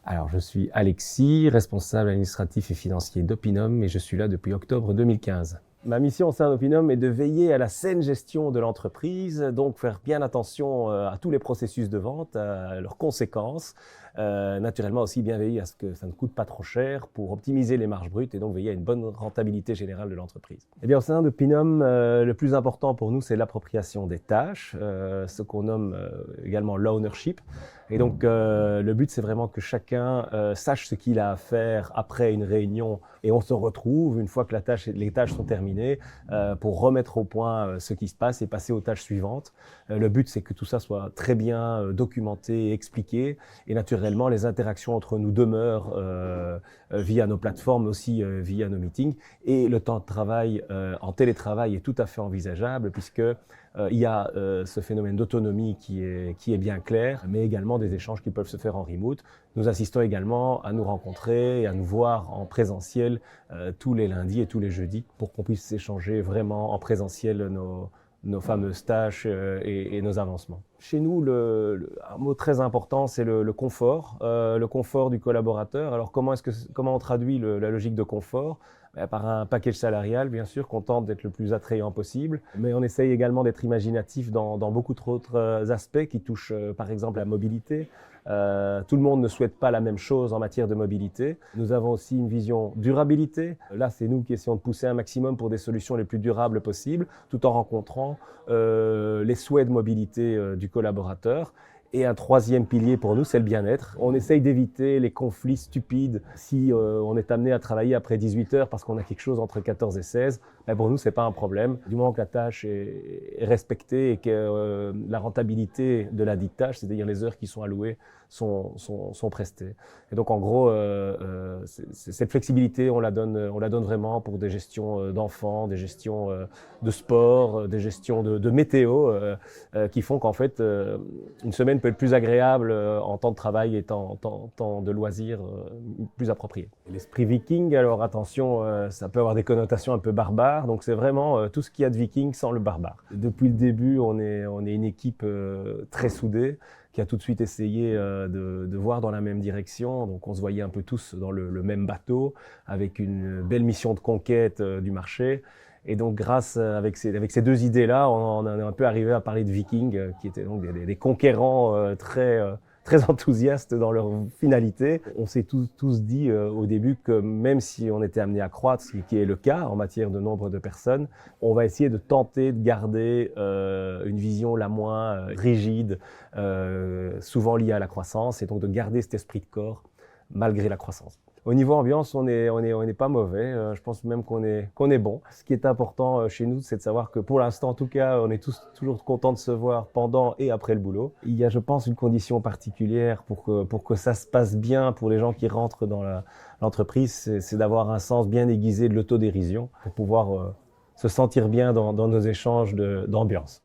Alors, je suis Alexis, responsable administratif et financier d'Opinum et je suis là depuis octobre 2015. Ma mission au sein d'Opinum est de veiller à la saine gestion de l'entreprise, donc faire bien attention à tous les processus de vente, à leurs conséquences. Naturellement aussi bien veiller à ce que ça ne coûte pas trop cher pour optimiser les marges brutes et donc veiller à une bonne rentabilité générale de l'entreprise. Eh bien, au sein d'Opinum, le plus important pour nous, c'est l'appropriation des tâches, ce qu'on nomme également l'ownership. Et donc, le but, c'est vraiment que chacun sache ce qu'il a à faire après une réunion et on se retrouve une fois que les tâches sont terminées pour remettre au point ce qui se passe et passer aux tâches suivantes. Le but, c'est que tout ça soit très bien documenté et expliqué. Et naturellement, les interactions entre nous demeurent via nos plateformes, aussi via nos meetings. Et le temps de travail en télétravail est tout à fait envisageable puisque il y a ce phénomène d'autonomie qui est bien clair, mais également des échanges qui peuvent se faire en remote. Nous assistons également à nous rencontrer et à nous voir en présentiel tous les lundis et tous les jeudis pour qu'on puisse échanger vraiment en présentiel nos fameuses tâches et nos avancements. Chez nous, un mot très important, c'est le confort du collaborateur. Alors comment on traduit la logique de confort? Par un package salarial, bien sûr, qu'on tente d'être le plus attrayant possible, mais on essaye également d'être imaginatif dans beaucoup d'autres aspects qui touchent par exemple la mobilité. Tout le monde ne souhaite pas la même chose en matière de mobilité. Nous avons aussi une vision durabilité. Là, c'est nous qui essayons de pousser un maximum pour des solutions les plus durables possibles, tout en rencontrant les souhaits de mobilité du collaborateur. Et un troisième pilier pour nous, c'est le bien-être. On essaye d'éviter les conflits stupides. Si on est amené à travailler après 18 heures parce qu'on a quelque chose entre 14 et 16, ben pour nous, c'est pas un problème. Du moment que la tâche est respectée et que la rentabilité de la dite tâche, c'est-à-dire les heures qui sont allouées, sont prestées. Et donc, en gros, cette flexibilité, on la donne vraiment pour des gestions d'enfants, des gestions de sport, des gestions de météo, qui font qu'en fait, une semaine peut être plus agréable en temps de travail et temps de loisirs plus approprié. L'esprit viking, alors attention, ça peut avoir des connotations un peu barbares, donc c'est vraiment tout ce qu'il y a de viking sans le barbare. Depuis le début, on est une équipe très soudée, qui a tout de suite essayé de voir dans la même direction. Donc on se voyait un peu tous dans le même bateau, avec une belle mission de conquête du marché. Et donc grâce, avec ces deux idées-là, on est un peu arrivé à parler de Vikings, qui étaient donc des conquérants très enthousiastes dans leur finalité. On s'est tous dit au début que même si on était amené à croître, ce qui est le cas en matière de nombre de personnes, on va essayer de tenter de garder une vision la moins rigide, souvent liée à la croissance, et donc de garder cet esprit de corps malgré la croissance. Au niveau ambiance, on n'est pas mauvais. Je pense même qu'on est bon. Ce qui est important chez nous, c'est de savoir que pour l'instant, en tout cas, on est tous toujours contents de se voir pendant et après le boulot. Il y a, je pense, une condition particulière pour que ça se passe bien pour les gens qui rentrent dans l'entreprise, c'est d'avoir un sens bien aiguisé de l'autodérision pour pouvoir se sentir bien dans nos échanges d'ambiance.